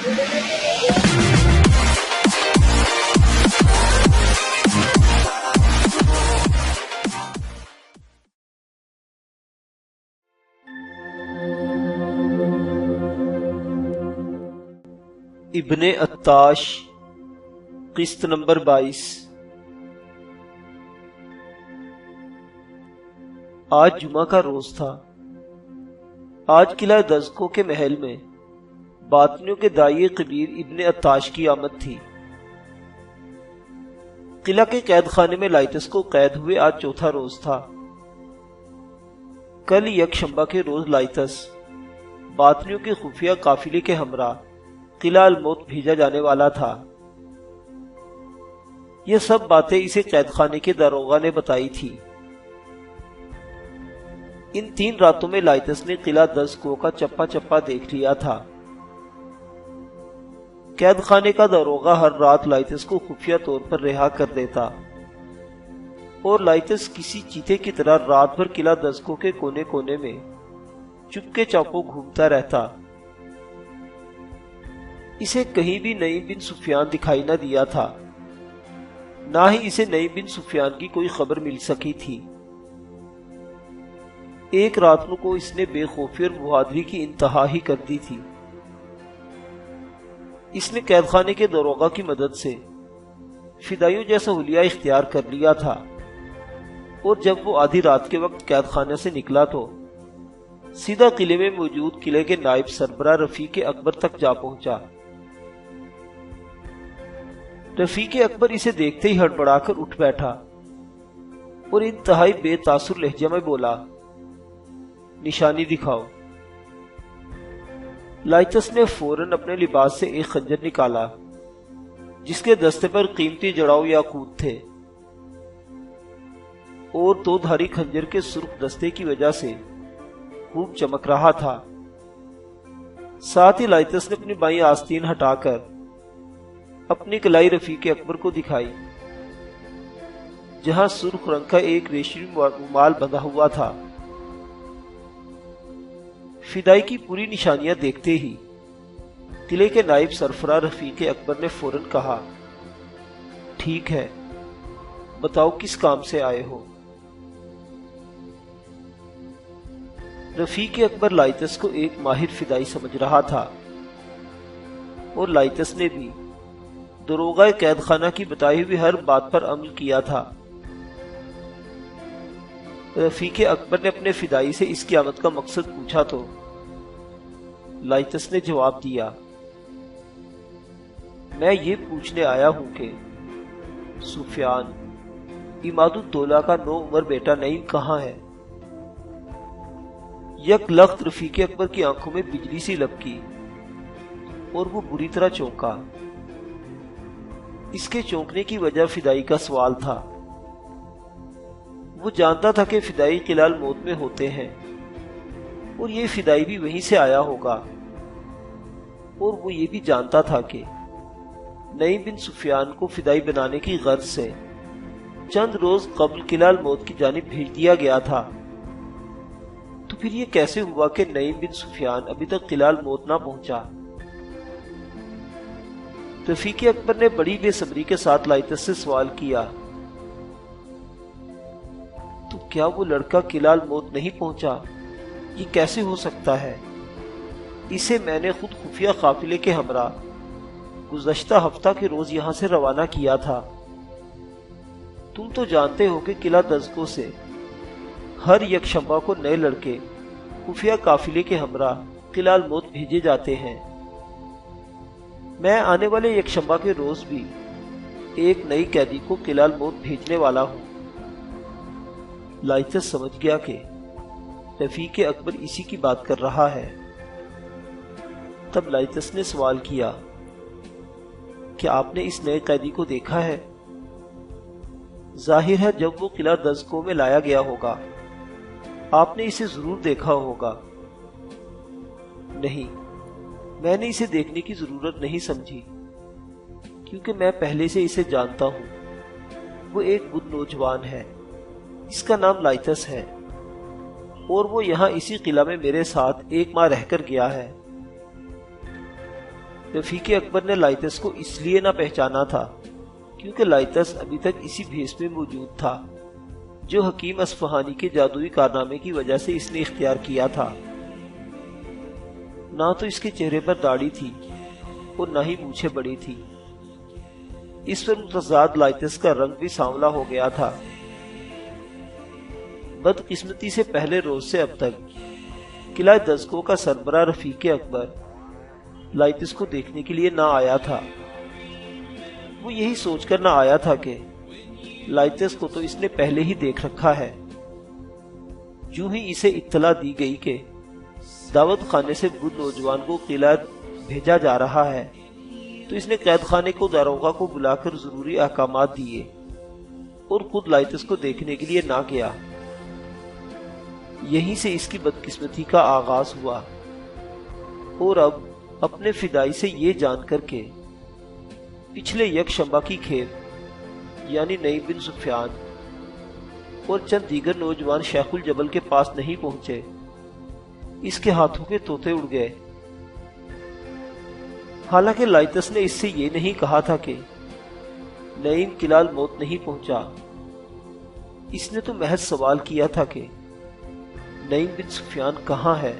ابن عطاش قسط نمبر 22۔ آج جمعہ کا روز تھا۔ آج قلعہ دزکو کے محل میں باطنیوں کے داعی کبیر ابن عطاش کی آمد تھی۔ قلعہ کے قید خانے میں لائتس کو قید ہوئے آج چوتھا روز تھا۔ کل یکشنبہ کے روز لائتس باطنیوں کے خفیہ قافلے کے ہمراہ قلعہ الموت بھیجا جانے والا تھا۔ یہ سب باتیں اسے قید خانے کے داروغہ نے بتائی تھی۔ ان 3 راتوں میں لائتس نے قلعہ دزکو کا چپا چپا دیکھ لیا تھا۔ قید خانے کا داروغہ ہر رات لائتس کو خفیہ طور پر رہا کر دیتا اور لائتس کسی چیتے کی طرح رات بھر قلعہ دزکو کے کونے کونے میں چپکے چاپو گھومتا رہتا۔ اسے کہیں بھی نعیم بن سفیان دکھائی نہ دیا تھا، نہ ہی اسے نعیم بن سفیان کی کوئی خبر مل سکی تھی۔ ایک رات کو اس نے بے خوفی اور بہادری کی انتہا ہی کر دی تھی۔ اس نے قید خانے کے داروغہ کی مدد سے فدائیوں جیسا حلیہ اختیار کر لیا تھا، اور جب وہ آدھی رات کے وقت قید خانے سے نکلا تو سیدھا قلعے میں موجود قلعے کے نائب سربراہ رفیق اکبر تک جا پہنچا۔ رفیق اکبر اسے دیکھتے ہی ہڑبڑا کر اٹھ بیٹھا اور انتہائی بے تاثر لہجے میں بولا، نشانی دکھاؤ۔ لائتس نے فوراً اپنے لباس سے ایک خنجر نکالا جس کے دستے پر قیمتی جڑاؤ یاقوت تھے، اور 2 دھاری خنجر کے سرخ دستے کی وجہ سے خوب چمک رہا تھا۔ ساتھ ہی لائتس نے اپنی بائیں آستین ہٹا کر اپنی کلائی رفیق اکبر کو دکھائی، جہاں سرخ رنگ کا ایک ریشمی رومال بندھا ہوا تھا۔ فدائی کی پوری نشانیاں دیکھتے ہی قلعے کے نائب سربراہ رفیق اکبر نے فوراً کہا، ٹھیک ہے، بتاؤ کس کام سے آئے ہو۔ رفیق اکبر لائتس کو ایک ماہر فدائی سمجھ رہا تھا، اور لائتس نے بھی داروغہ قید خانہ کی بتائی ہوئی ہر بات پر عمل کیا تھا۔ رفیق اکبر نے اپنے فدائی سے اس کی آمد کا مقصد پوچھا تو لائتس نے جواب دیا، میں یہ پوچھنے آیا ہوں کہ سفیان عماد الدولہ کا 9 عمر بیٹا نعیم کہاں ہے؟ یک لخت رفیق اکبر کی آنکھوں میں بجلی سی لپکی اور وہ بری طرح چونکا۔ اس کے چونکنے کی وجہ فدائی کا سوال تھا۔ وہ جانتا تھا کہ فدائی قلعہ الموت میں ہوتے ہیں، اور یہ فدائی بھی وہیں سے آیا ہوگا، اور وہ یہ بھی جانتا تھا کہ نعیم بن سفیان کو فدائی بنانے کی غرض سے چند روز قبل قلعہ الموت کی جانب بھیج دیا گیا تھا۔ تو پھر یہ کیسے ہوا کہ نعیم بن سفیان ابھی تک قلعہ الموت نہ پہنچا؟ رفیق اکبر نے بڑی بے صبری کے ساتھ لائتس سے سوال کیا، تو کیا وہ لڑکا قلعہ الموت نہیں پہنچا؟ یہ کیسے ہو سکتا ہے؟ اسے میں نے خود خفیہ قافلے کے ہمراہ گزشتہ ہفتہ کے روز یہاں سے روانہ کیا تھا۔ تم تو جانتے ہو کہ قلعہ دزکو سے ہر یکشنبہ کو نئے لڑکے خفیہ قافلے کے ہمراہ قلعہ الموت بھیجے جاتے ہیں۔ میں آنے والے یکشنبہ کے روز بھی ایک نئی قیدی کو قلعہ الموت بھیجنے والا ہوں۔ لائتس سمجھ گیا کہ رفیق اکبر اسی کی بات کر رہا ہے۔ تب لائتس نے سوال کیا، کیا آپ نے اس نئے قیدی کو دیکھا ہے؟ ظاہر ہے جب وہ قلعہ دزکو میں لایا گیا ہوگا آپ نے اسے ضرور دیکھا ہوگا۔ نہیں، میں نے اسے دیکھنے کی ضرورت نہیں سمجھی، کیونکہ میں پہلے سے اسے جانتا ہوں۔ وہ ایک بدھ نوجوان ہے، اس کا نام لائتس ہے، اور وہ یہاں اسی قلعہ میں میرے ساتھ 1 ماہ رہ کر گیا ہے۔ رفیق اکبر نے لائتس کو اس لیے نہ پہچانا تھا کیونکہ لائتس ابھی تک اسی بھیس میں موجود تھا جو حکیم اصفہانی کے جادوئی کارنامے کی وجہ سے اس نے اختیار کیا تھا۔ نہ تو اس کے چہرے پر داڑھی تھی اور نہ ہی مونچھیں بڑی تھی۔ اس پر متضاد لائتس کا رنگ بھی سانولا ہو گیا تھا۔ بدقسمتی سے پہلے روز سے اب تک قلعہ دزکو کا سربراہ رفیق اکبر لائتس کو دیکھنے کے لیے نہ آیا تھا۔ وہ یہی سوچ کر نہ آیا تھا کہ لائتس کو تو اس نے پہلے ہی دیکھ رکھا ہے۔ جو ہی اسے اطلاع دی گئی کہ دعوت خانے سے بدھ نوجوان کو قلعہ بھیجا جا رہا ہے تو اس نے قید خانے کو داروغہ کو بلا کر ضروری احکامات دیے اور خود لائتس کو دیکھنے کے لیے نہ گیا۔ یہیں سے اس کی بدقسمتی کا آغاز ہوا، اور اب اپنے فدائی سے یہ جان کر کے پچھلے یک شنبہ کی کھیپ یعنی نعیم بن سفیان اور چند دیگر نوجوان شیخ الجبل کے پاس نہیں پہنچے، اس کے ہاتھوں کے طوطے اڑ گئے۔ حالانکہ لائتس نے اس سے یہ نہیں کہا تھا کہ نعیم قلعہ الموت نہیں پہنچا، اس نے تو محض سوال کیا تھا کہ نعیم بن سفیان کہاں ہے،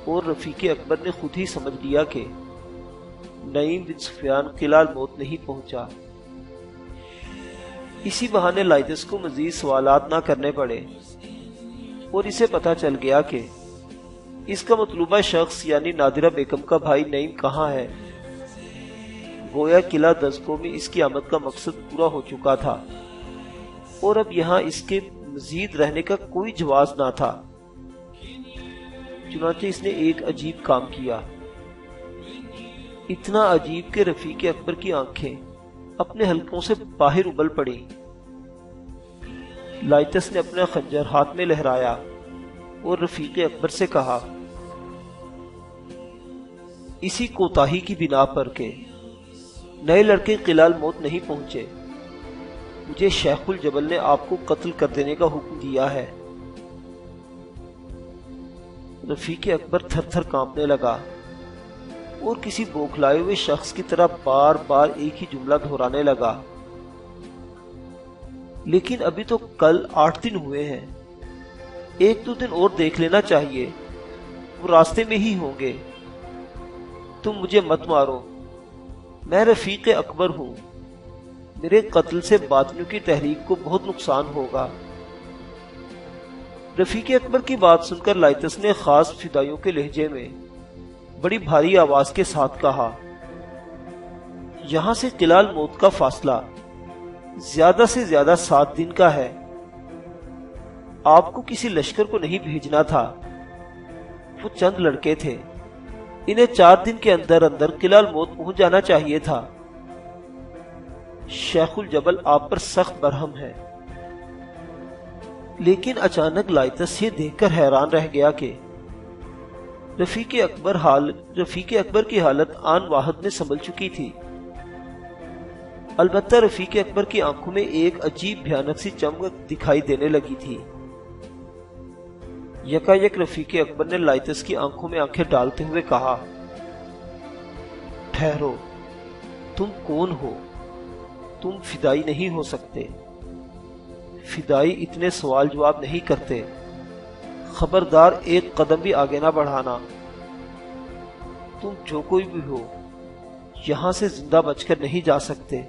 اور رفیق اکبر نے خود ہی سمجھ لیا کہ نعیم بن سفیان قلعہ الموت نہیں پہنچا۔ اسی بہانے لائتس کو مزید سوالات نہ کرنے پڑے اور اسے پتا چل گیا کہ اس کا مطلوبہ شخص یعنی نادرہ بیگم کا بھائی نعیم کہاں ہے۔ گویا قلعہ دزکو میں اس کی آمد کا مقصد پورا ہو چکا تھا اور اب یہاں اس کے مزید رہنے کا کوئی جواز نہ تھا۔ چنانچہ اس نے ایک عجیب کام کیا، اتنا عجیب کہ رفیق اکبر کی آنکھیں اپنے حلقوں سے باہر ابل پڑی۔ لائتس نے اپنا خنجر ہاتھ میں لہرایا اور رفیق اکبر سے کہا، اسی کوتاہی کی بنا پر کہ نئے لڑکے قلعہ الموت نہیں پہنچے، مجھے شیخ الجبل نے آپ کو قتل کر دینے کا حکم دیا ہے۔ رفیق اکبر تھر تھر کانپنے لگا اور کسی بوکھلائے ہوئے شخص کی طرح بار بار ایک ہی جملہ دہرانے لگا، لیکن ابھی تو کل 8 دن ہوئے ہیں، 1-2 دن اور دیکھ لینا چاہیے، وہ راستے میں ہی ہوں گے۔ تم مجھے مت مارو، میں رفیق اکبر ہوں، میرے قتل سے باطنیوں کی تحریک کو بہت نقصان ہوگا۔ رفیق اکبر کی بات سن کر لائتس نے خاص فدائیوں کے لہجے میں بڑی بھاری آواز کے ساتھ کہا، یہاں سے قلعہ الموت کا فاصلہ زیادہ سے زیادہ 7 دن کا ہے۔ آپ کو کسی لشکر کو نہیں بھیجنا تھا، وہ چند لڑکے تھے، انہیں 4 دن کے اندر اندر قلعہ الموت پہنچ جانا چاہیے تھا۔ شیخ الجبل آپ پر سخت برہم ہے۔ لیکن اچانک لائتس یہ دیکھ کر حیران رہ گیا کہ رفیق اکبر کی حالت آن واحد میں سنبھل چکی تھی۔ البتہ رفیق اکبر کی آنکھوں میں ایک عجیب بھیانک سی چمک دکھائی دینے لگی تھی۔ یکا یک رفیق اکبر نے لائتس کی آنکھوں میں آنکھیں ڈالتے ہوئے کہا، ٹھہرو، تم کون ہو؟ تم فدائی نہیں ہو سکتے، فدائی اتنے سوال جواب نہیں کرتے، خبردار ایک قدم بھی آگے نہ بڑھانا۔ تم جو کوئی بھی ہو یہاں سے زندہ بچ کر نہیں جا سکتے۔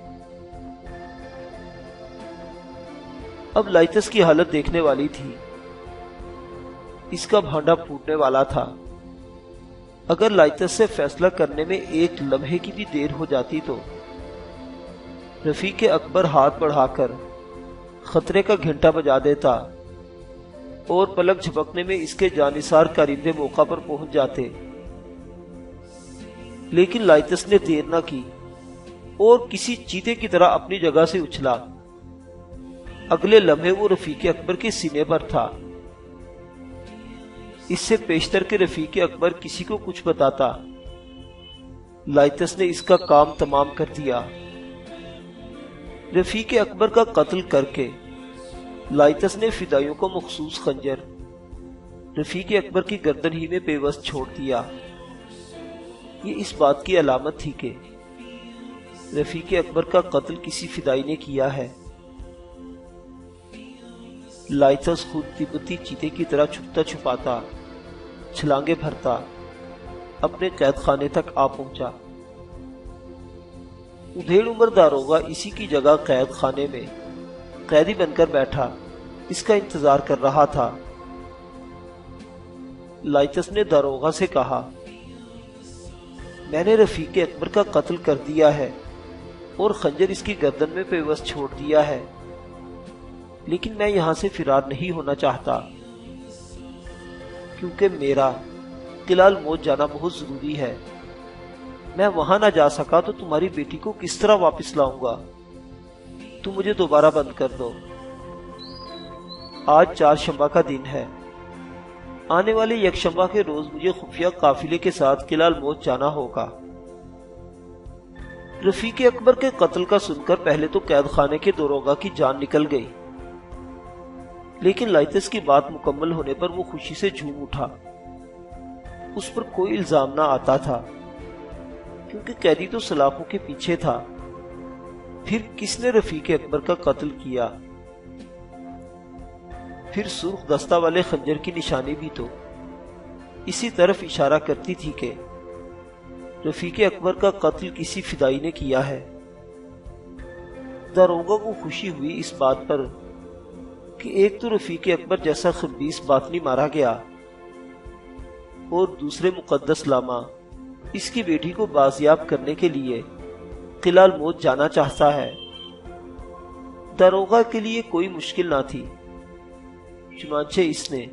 اب لائتس کی حالت دیکھنے والی تھی، اس کا بھانڈا پھوٹنے والا تھا۔ اگر لائتس سے فیصلہ کرنے میں ایک لمحے کی بھی دیر ہو جاتی تو رفیق اکبر ہاتھ بڑھا کر خطرے کا گھنٹا بجا دیتا اور پلک جھپکنے میں اس کے جانثار کارندے موقع پر پہنچ جاتے۔ لیکن لائتس نے دیر نہ کی اور کسی چیتے کی طرح اپنی جگہ سے اچھلا۔ اگلے لمحے وہ رفیق اکبر کے سینے پر تھا۔ اس سے پیشتر کے رفیق اکبر کسی کو کچھ بتاتا، لائتس نے اس کا کام تمام کر دیا۔ رفیق اکبر کا قتل کر کے لائتس نے فدائیوں کو مخصوص خنجر رفیق اکبر کی گردن ہی میں پیوست چھوڑ دیا۔ یہ اس بات کی علامت تھی کہ رفیق اکبر کا قتل کسی فدائی نے کیا ہے۔ لائتس خود تبتی چیتے کی طرح چھپتا چھپاتا، چھلانگے بھرتا اپنے قید خانے تک آ پہنچا۔ ادھیڑ عمر داروغہ اسی کی جگہ قید خانے میں قیدی بن کر بیٹھا اس کا انتظار کر رہا تھا۔ لائتس نے داروغہ سے کہا، میں نے رفیق اکبر کا قتل کر دیا ہے اور خنجر اس کی گردن میں پیوست چھوڑ دیا ہے، لیکن میں یہاں سے فرار نہیں ہونا چاہتا کیونکہ میرا قلعہ الموت جانا بہت ضروری ہے۔ میں وہاں نہ جا سکا تو تمہاری بیٹی کو کس طرح واپس لاؤں گا؟ تم مجھے دوبارہ بند کر دو۔ آج چہارشنبہ کا دن ہے، آنے والے یکشنبہ کے روز مجھے خفیہ قافلے کے ساتھ قلعہ الموت جانا ہوگا۔ رفیق اکبر کے قتل کا سن کر پہلے تو قید خانے کے داروغہ کی جان نکل گئی، لیکن لائتس کی بات مکمل ہونے پر وہ خوشی سے جھوم اٹھا۔ اس پر کوئی الزام نہ آتا تھا کیونکہ قیدی تو سلاخوں کے پیچھے تھا۔ پھر کس نے رفیق اکبر کا قتل کیا؟ پھر سرخ دستہ والے خنجر کی نشانی بھی تو اسی طرف اشارہ کرتی تھی کہ رفیق اکبر کا قتل کسی فدائی نے کیا ہے۔ داروغہ کو خوشی ہوئی اس بات پر کہ ایک تو رفیق اکبر جیسا خبیث باطنی مارا گیا اور دوسرے مقدس لاما اس کی بیٹی کو بازیاب کرنے کے لیے قلعہ الموت جانا چاہتا ہے۔ داروغہ کے لیے کوئی مشکل نہ تھی، چنانچہ اس نے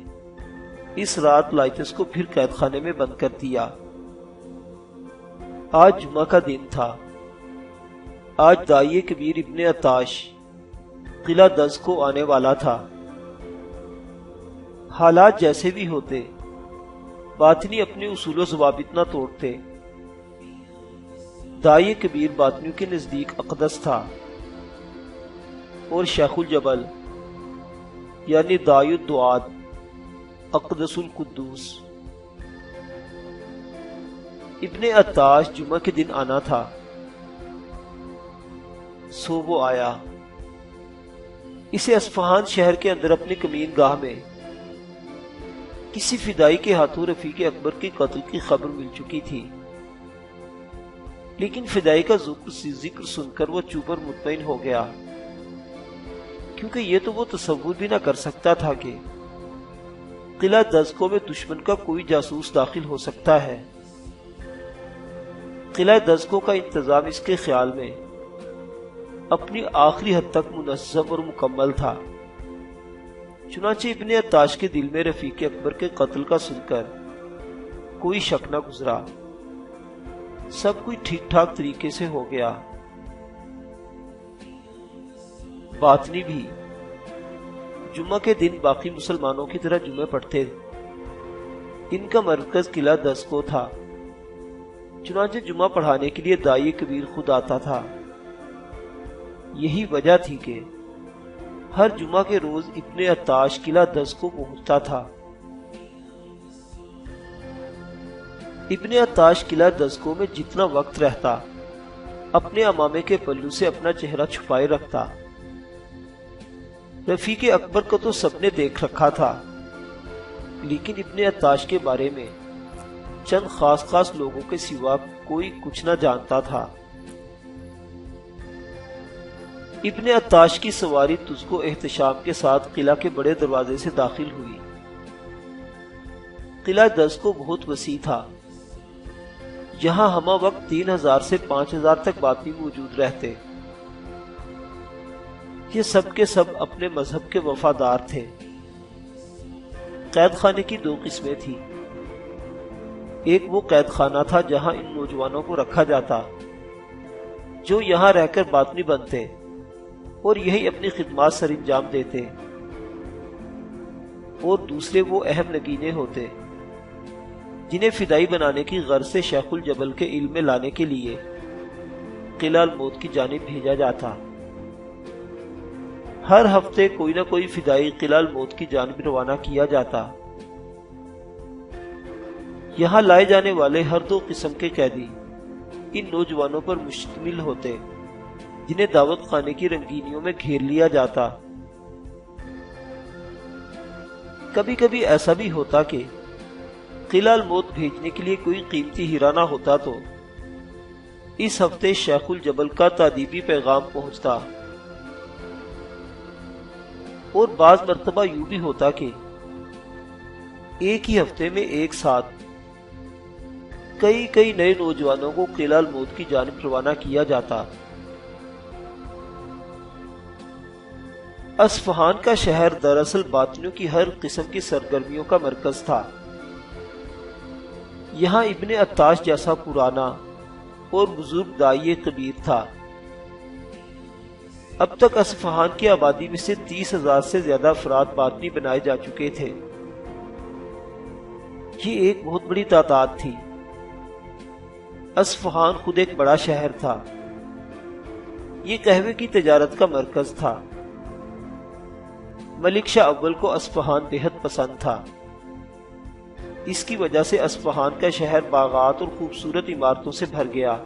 اس رات لائتس کو پھر قید خانے میں بند کر دیا۔ آج جمعہ کا دن تھا۔ آج داعیہ کبیر ابن عطاش قلعہ دز کو آنے والا تھا۔ حالات جیسے بھی ہوتے، باطنی اپنے اصول و ضوابط نہ توڑتے۔ داعیہ کبیر باطنیوں کے نزدیک اقدس تھا اور شیخ الجبل یعنی داعی الدعات اقدس القدوس ابن عطاش جمعہ کے دن آنا تھا، سو وہ آیا۔ اسے اصفہان شہر کے اندر اپنی کمین گاہ میں کسی فدائی کے ہاتھوں رفیق اکبر کے قتل کی خبر مل چکی تھی، لیکن فدائی کا ذکر سن کر وہ چوپ اور مطمئن ہو گیا، کیونکہ یہ تو وہ تصور بھی نہ کر سکتا تھا کہ قلعہ دزکو میں دشمن کا کوئی جاسوس داخل ہو سکتا ہے۔ قلعہ دزکو کا انتظام اس کے خیال میں اپنی آخری حد تک منظم اور مکمل تھا۔ چنانچہ ابن عطاش کے دل میں رفیق اکبر کے قتل کا سن کر کوئی شک نہ گزرا، سب کچھ ٹھیک ٹھاک طریقے سے ہو گیا۔ باطنی بھی جمعہ کے دن باقی مسلمانوں کی طرح جمعے پڑھتے، ان کا مرکز قلعہ دزکو تھا، چنانچہ جمعہ پڑھانے کے لیے داعیہ کبیر خود آتا تھا۔ یہی وجہ تھی کہ ہر جمعہ کے روز ابن عطاش قلعہ دزکو پہنچتا تھا۔ ابن عطاش قلعہ دزکو میں جتنا وقت رہتا اپنے عمامے کے پلو سے اپنا چہرہ چھپائے رکھتا۔ رفیق اکبر کو تو سب نے دیکھ رکھا تھا، لیکن ابن عطاش کے بارے میں چند خاص لوگوں کے سوا کوئی کچھ نہ جانتا تھا۔ ابن عطاش کی سواری تزکو احتشام کے ساتھ قلعہ کے بڑے دروازے سے داخل ہوئی۔ قلعہ دزکو بہت وسیع تھا، یہاں ہمہ وقت 3000 سے 5000 تک باطنی موجود رہتے۔ یہ سب کے سب اپنے مذہب کے وفادار تھے۔ قید خانے کی 2 قسمیں تھیں، ایک وہ قید خانہ تھا جہاں ان نوجوانوں کو رکھا جاتا جو یہاں رہ کر باطنی بنتے اور یہی اپنی خدمات سر انجام دیتے، اور دوسرے وہ اہم نگینے ہوتے جنہیں فدائی بنانے کی غرض سے شیخ الجبل کے علم میں لانے کے لیے قلعہ الموت کی جانب بھیجا جاتا۔ ہر ہفتے کوئی نہ کوئی فدائی قلعہ الموت کی جانب روانہ کیا جاتا۔ یہاں لائے جانے والے ہر دو قسم کے قیدی ان نوجوانوں پر مشتمل ہوتے جنہیں دعوت خانے کی رنگینیوں میں گھیر لیا جاتا۔ کبھی کبھی ایسا بھی ہوتا کہ قلعہ الموت بھیجنے کے لیے کوئی قیمتی ہیرا نہ ہوتا تو اس ہفتے شیخ الجبل کا تادیبی پیغام پہنچتا، اور بعض مرتبہ یوں بھی ہوتا کہ ایک ہی ہفتے میں ایک ساتھ کئی نئے نوجوانوں کو قلعہ الموت کی جانب روانہ کیا جاتا۔ اصفہان کا شہر دراصل باطنیوں کی ہر قسم کی سرگرمیوں کا مرکز تھا۔ یہاں ابن عطاش جیسا پرانا اور بزرگ داعی کبیر تھا۔ اب تک اصفہان کی آبادی میں سے 30,000 سے زیادہ افراد باطنی بنائے جا چکے تھے۔ یہ ایک بہت بڑی تعداد تھی۔ اصفہان خود ایک بڑا شہر تھا۔ یہ قہوے کی تجارت کا مرکز تھا۔ ملک شاہ اول کو اصفہان بہت پسند تھا۔ اس کی وجہ سے اصفہان کا شہر باغات اور خوبصورت عمارتوں سے بھر گیا۔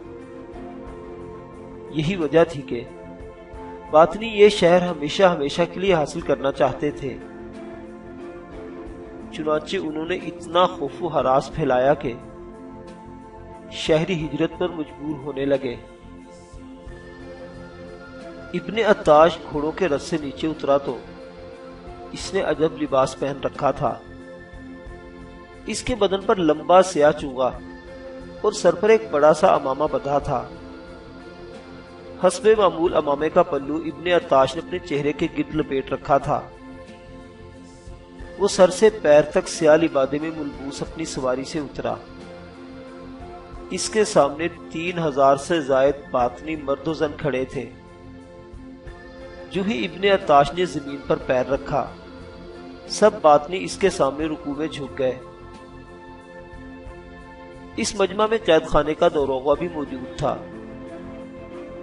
یہی وجہ تھی کہ باطنی یہ شہر ہمیشہ کے لیے حاصل کرنا چاہتے تھے۔ چنانچہ انہوں نے اتنا خوف و ہراس پھیلایا کہ شہری ہجرت پر مجبور ہونے لگے۔ ابن عطاش گھوڑوں کے رس سے نیچے اترا تو اس نے عجب لباس پہن رکھا تھا۔ اس کے بدن پر لمبا سیاہ چوغا اور سر پر ایک بڑا سا امامہ بندھا تھا۔ حسب معمول امامے کا پلو ابن عطاش نے اپنے چہرے کے گرد لپیٹ رکھا تھا۔ وہ سر سے پیر تک سیاہ لبادے میں ملبوس اپنی سواری سے اترا۔ اس کے سامنے 3,000 سے زائد باطنی مرد و زن کھڑے تھے۔ جو ہی ابن عطاش نے زمین پر پیر رکھا، سب باطنی اس کے سامنے رکوع میں جھک گئے۔ اس مجمع میں قید خانے کا داروغہ بھی موجود تھا۔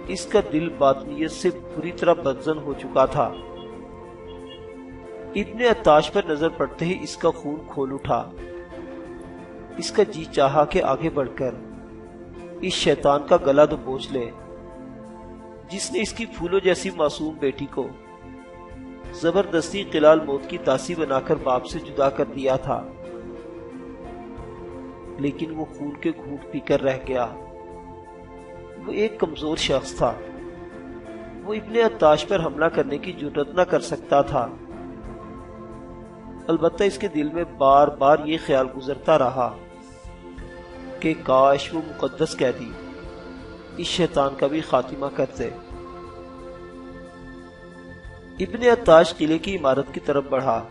اس کا دل باطنیت سے بری طرح بدزن ہو چکا تھا۔ ابن عطاش پر نظر پڑتے ہی اس کا خون کھول اٹھا۔ اس کا جی چاہا کہ آگے بڑھ کر اس شیطان کا گلا دبوچ لے جس نے اس کی پھولوں جیسی معصوم بیٹی کو زبردستی قلعہ الموت کی داسی بنا کر باپ سے جدا کر دیا تھا۔ لیکن وہ خون کے گھونٹ پی کر رہ گیا۔ وہ ایک کمزور شخص تھا۔ وہ ابن عطاش پر حملہ کرنے کی جرأت نہ کر سکتا تھا۔ البتہ اس کے دل میں بار بار یہ خیال گزرتا رہا کہ کاش وہ مقدس قیدی اس شیطان کا بھی خاتمہ کر دے۔ ابن عطاش قلعے کی عمارت کی طرف بڑھا۔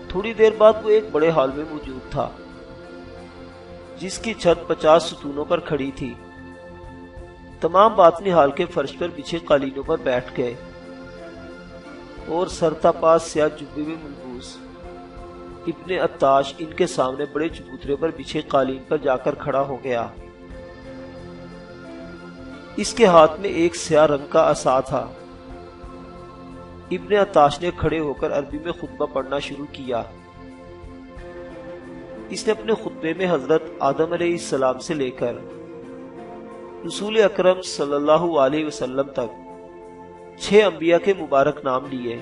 تھوڑی دیر بعد وہ ایک بڑے ہال میں موجود تھا جس کی چھت 50 ستونوں پر کھڑی تھی۔ تمام باطنی ہال کے فرش پر بچھے قالینوں پر بیٹھ گئے اور سرتاپا سیاہ جبے میں ملبوس ابن عطاش ان کے سامنے بڑے چبوترے پر بچھے قالین پر جا کر کھڑا ہو گیا۔ اس کے ہاتھ میں ایک سیاہ رنگ کا عصا تھا۔ ابن عطاش نے کھڑے ہو کر عربی میں خطبہ پڑھنا شروع کیا۔ اس نے اپنے خطبے میں حضرت آدم علیہ السلام سے لے کر رسول اکرم صلی اللہ علیہ وسلم تک 6 انبیاء کے مبارک نام لیے،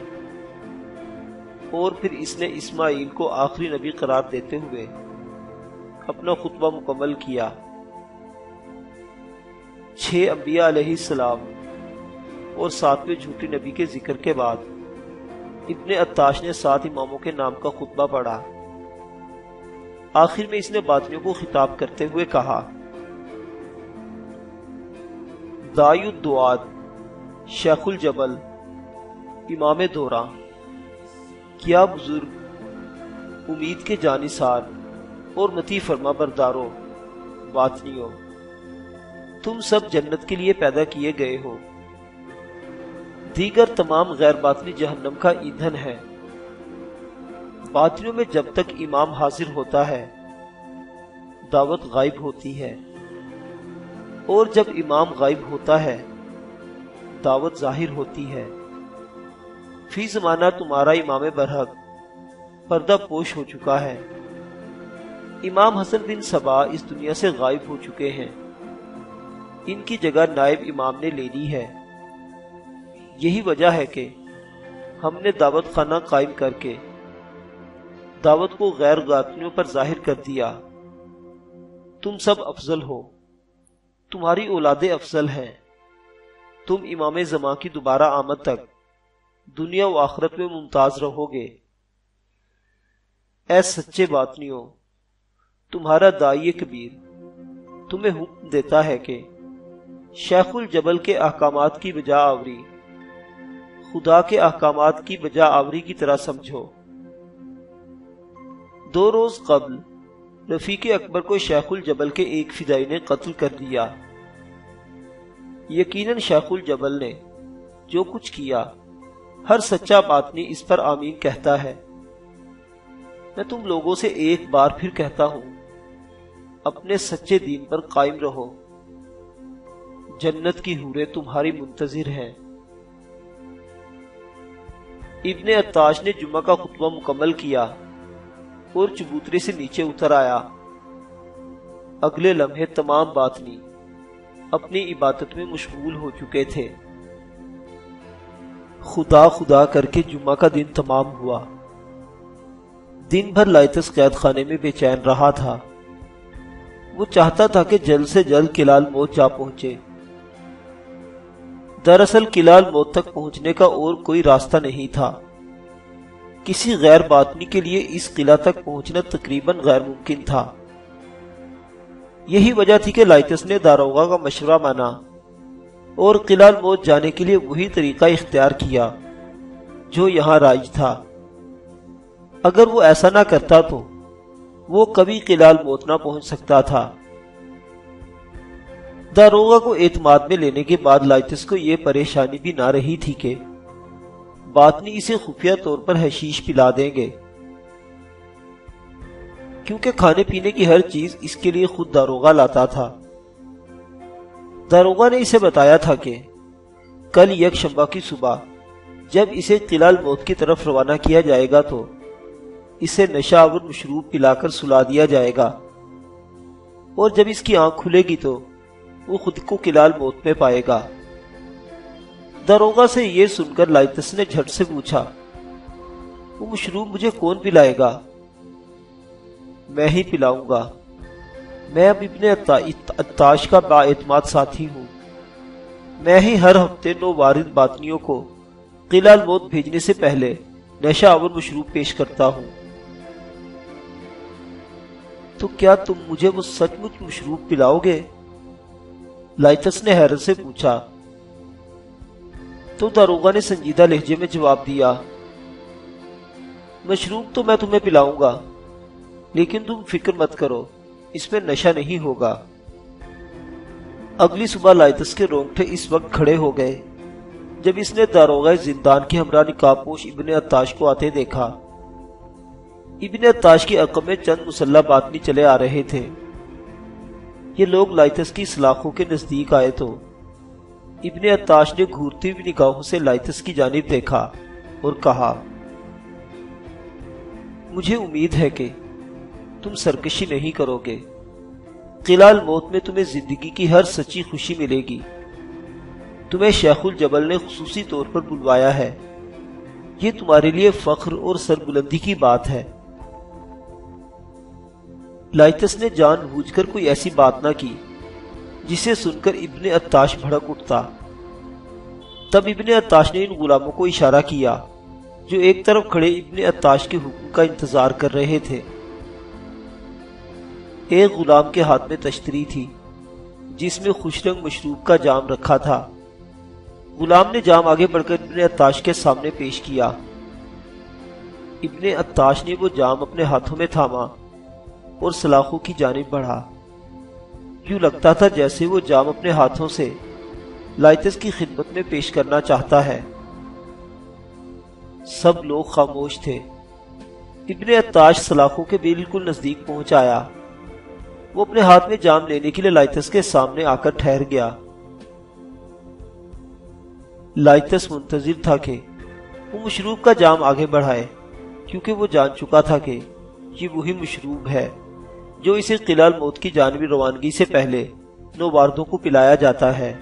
اور پھر اس نے اسماعیل کو آخری نبی قرار دیتے ہوئے اپنا خطبہ مکمل کیا۔ 6 انبیاء علیہ السلام اور 7ویں جھوٹے نبی کے ذکر کے بعد ابن عطاش نے 7 اماموں کے نام کا خطبہ پڑھا۔ آخر میں اس نے باطنیوں کو خطاب کرتے ہوئے کہا: داعی الدعات شیخ الجبل امام دورہ، کیا بزرگ امید کے جانثار اور مطیع فرما برداروں باطنیوں، تم سب جنت کے لیے پیدا کیے گئے ہو۔ دیگر تمام غیر باطنی جہنم کا ایندھن ہے۔ باطنیوں میں جب تک امام حاضر ہوتا ہے دعوت غائب ہوتی ہے، اور جب امام غائب ہوتا ہے دعوت ظاہر ہوتی ہے۔ فی زمانہ تمہارا امام برحق پردہ پوش ہو چکا ہے، امام حسن بن صبا اس دنیا سے غائب ہو چکے ہیں، ان کی جگہ نائب امام نے لے لی ہے۔ یہی وجہ ہے کہ ہم نے دعوت خانہ قائم کر کے دعوت کو غیر غاطنیوں پر ظاہر کر دیا۔ تم سب افضل ہو، تمہاری اولادیں افضل ہیں، تم امام زمان کی دوبارہ آمد تک دنیا و آخرت میں ممتاز رہو گے۔ اے سچے باطنیوں، تمہارا داعی کبیر تمہیں حکم دیتا ہے کہ شیخ الجبل کے احکامات کی بجا آوری خدا کے احکامات کی بجا آوری کی طرح سمجھو۔ 2 روز قبل رفیق اکبر کو شیخ الجبل کے ایک فدائی نے قتل کر دیا۔ یقیناً شیخ الجبل نے جو کچھ کیا ہر سچا باطنی اس پر آمین کہتا ہے۔ میں تم لوگوں سے ایک بار پھر کہتا ہوں، اپنے سچے دین پر قائم رہو، جنت کی حوریں تمہاری منتظر ہیں۔ ابن عطاش نے جمعہ کا خطبہ مکمل کیا اور چبوترے سے نیچے اتر آیا۔ اگلے لمحے تمام باطنی اپنی عبادت میں مشغول ہو چکے تھے۔ خدا خدا کر کے جمعہ کا دن تمام ہوا۔ دن بھر لائتس قید خانے میں بے چین رہا تھا۔ وہ چاہتا تھا کہ جلد سے جلد کلال موت جا پہنچے۔ دراصل کلال موت تک پہنچنے کا اور کوئی راستہ نہیں تھا۔ کسی غیر باطنی کے لیے اس قلعہ تک پہنچنا تقریباً غیر ممکن تھا۔ یہی وجہ تھی کہ لائتس نے داروغہ کا مشورہ مانا اور کلال موت جانے کے لیے وہی طریقہ اختیار کیا جو یہاں رائج تھا۔ اگر وہ ایسا نہ کرتا تو وہ کبھی کلال موت نہ پہنچ سکتا تھا۔ داروغہ کو اعتماد میں لینے کے بعد لائتس کو یہ پریشانی بھی نہ رہی تھی کہ باطنی اسے خفیہ طور پر حشیش پلا دیں گے، کیونکہ کھانے پینے کی ہر چیز اس کے لیے خود داروغہ لاتا تھا۔ داروغہ نے اسے بتایا تھا کہ کل یکشنبہ کی صبح جب اسے کلال موت کی طرف روانہ کیا جائے گا تو اسے نشہ آور مشروب پلا کر سلا دیا جائے گا، اور جب اس کی آنکھ کھلے گی تو وہ خود کو کلال موت میں پائے گا۔ داروغہ سے یہ سن کر لائتس نے جھٹ سے پوچھا، وہ مشروب مجھے کون پلائے گا؟ میں ہی پلاؤں گا، میں اب ابن عطاش کا بااعتماد ساتھی ہوں، میں ہی ہر ہفتے 9 وارد باطنیوں کو کلال موت بھیجنے سے پہلے نشہ آور مشروب پیش کرتا ہوں۔ تو کیا تم مجھے وہ سچ مچ مشروب پلاؤ گے؟ لائتس نے حیرت سے پوچھا۔ تو داروغہ نے سنجیدہ لہجے میں جواب دیا، مشروب تو میں تمہیں پلاؤں گا، لیکن تم فکر مت کرو، اس میں نشہ نہیں ہوگا۔ اگلی صبح لائتس کے رونگٹے اس وقت کھڑے ہو گئے جب اس نے داروغہ زندان کے ہمراہ نقاب پوش ابن عطاش کو آتے دیکھا۔ ابن عطاش کی عقب میں چند مسلح باطنی چلے آ رہے تھے۔ یہ لوگ لائتس کی سلاخوں کے نزدیک آئے تو ابن عطاش نے گھورتی ہوئی نگاہوں سے لائتس کی جانب دیکھا اور کہا، مجھے امید ہے کہ تم سرکشی نہیں کرو گے، کلال موت میں تمہیں زندگی کی ہر سچی خوشی ملے گی۔ تمہیں شیخ الجبل نے خصوصی طور پر بلوایا ہے، یہ تمہارے لیے فخر اور سربلندی کی بات ہے۔ لائتس نے جان بوجھ کر کوئی ایسی بات نہ کی جسے سن کر ابن عطاش بھڑک اٹھتا۔ تب ابن عطاش نے ان غلاموں کو اشارہ کیا جو ایک طرف کھڑے ابن عطاش کے حکم کا انتظار کر رہے تھے۔ ایک غلام کے ہاتھ میں تشتری تھی جس میں خوش رنگ مشروب کا جام رکھا تھا۔ غلام نے جام آگے بڑھ کر ابن عطاش کے سامنے پیش کیا۔ ابن عطاش نے وہ جام اپنے ہاتھوں میں تھاما اور سلاخوں کی جانب بڑھا۔ یوں لگتا تھا جیسے وہ جام اپنے ہاتھوں سے لائتس کی خدمت میں پیش کرنا چاہتا ہے۔ سب لوگ خاموش تھے۔ ابن عطاش سلاخوں کے بالکل نزدیک پہنچ آیا۔ وہ اپنے ہاتھ میں جام لینے کے لیے لائتس کے سامنے آ کر ٹھہر گیا۔ لائتس منتظر تھا کہ وہ مشروب کا جام آگے بڑھائے، کیونکہ وہ جان چکا تھا کہ یہ وہی مشروب ہے جو اسے قلعہ الموت کی جانبی روانگی سے پہلے نوباردوں کو پلایا جاتا ہے۔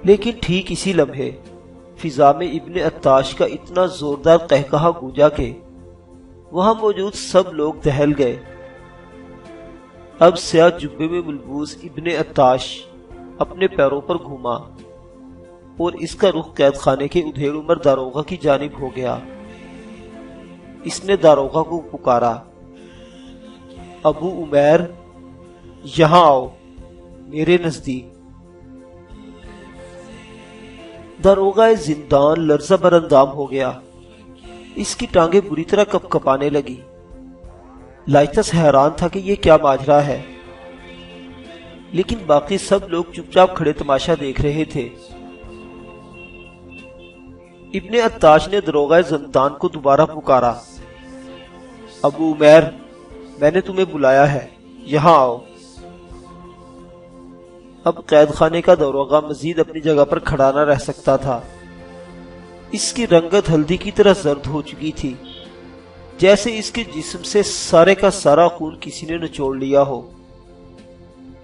لیکن ٹھیک اسی لمحے فضا میں ابن عطاش کا اتنا زوردار قہقہا گونجا کہ وہاں موجود سب لوگ دہل گئے۔ اب سیاہ جبے میں ملبوس ابن عطاش اپنے پیروں پر گھوما اور اس کا رخ قید خانے کے ادھیڑ عمر داروغہ کی جانب ہو گیا۔ اس نے داروغہ کو پکارا، ابو عمیر، یہاں آؤ، میرے نزدیک۔ داروغہ زندان لرزہ بر اندام ہو گیا، اس کی ٹانگیں بری طرح کپ کپانے لگی۔ لائتس حیران تھا کہ یہ کیا ماجرا ہے، لیکن باقی سب لوگ چپ چاپ کھڑے تماشا دیکھ رہے تھے۔ ابن عطاش نے داروغہ زندان کو دوبارہ پکارا، ابو عمیر، میں نے تمہیں بلایا ہے، یہاں آؤ۔ اب قید خانے کا داروغہ مزید اپنی جگہ پر کھڑا نہ رہ سکتا تھا۔ اس کی رنگت ہلدی کی طرح زرد ہو چکی تھی، جیسے اس کے جسم سے سارے کا سارا خون کسی نے نچوڑ لیا ہو۔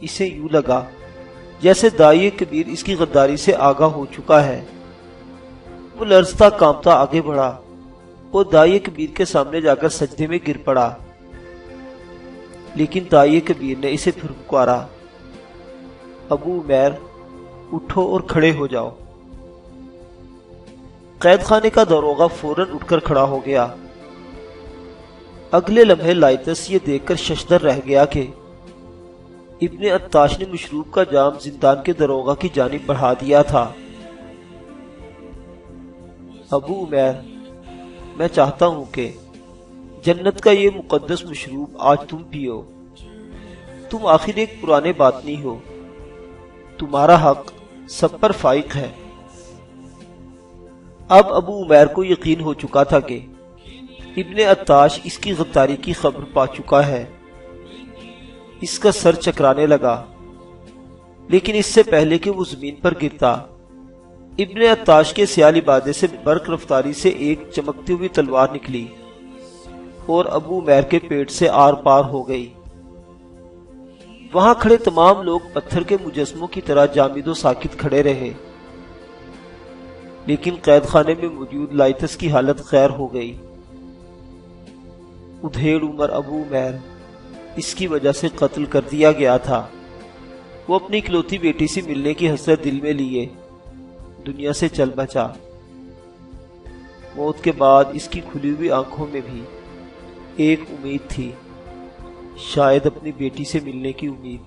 اسے یوں لگا جیسے داعی کبیر اس کی غداری سے آگاہ ہو چکا ہے۔ وہ لرزتا کانپتا آگے بڑھا اور داعی کبیر کے سامنے جا کر سجدے میں گر پڑا، لیکن داعی کبیر نے اسے پھر پکارا، ابو عمیر، اٹھو اور کھڑے ہو جاؤ۔ قید خانے کا داروغہ فوراً اٹھ کر کھڑا ہو گیا۔ اگلے لمحے لائتس یہ دیکھ کر ششدر رہ گیا کہ ابن عطاش نے مشروب کا جام زندان کے داروغہ کی جانب بڑھا دیا تھا۔ ابو عمیر، میں چاہتا ہوں کہ جنت کا یہ مقدس مشروب آج تم پیو۔ تم آخر ایک پرانے باطنی ہو، تمہارا حق سب پر فائق ہے۔ اب ابو عمیر کو یقین ہو چکا تھا کہ ابن عطاش اس کی غداری کی خبر پا چکا ہے۔ اس کا سر چکرانے لگا، لیکن اس سے پہلے کہ وہ زمین پر گرتا، ابن عطاش کے سیاہ لبادے سے برق رفتاری سے ایک چمکتی ہوئی تلوار نکلی اور ابو عمیر کے پیٹ سے آر پار ہو گئی۔ وہاں کھڑے تمام لوگ پتھر کے مجسموں کی طرح جامد و ساکت کھڑے رہے، لیکن قید خانے میں موجود لائتس کی حالت خیر ہو گئی۔ ادھیڑ عمر ابو عمیر اس کی وجہ سے قتل کر دیا گیا تھا۔ وہ اپنی اکلوتی بیٹی سے ملنے کی حسرت دل میں لیے دنیا سے چل بچا۔ موت کے بعد اس کی کھلی ہوئی آنکھوں میں بھی ایک امید تھی، شاید اپنی بیٹی سے ملنے کی امید۔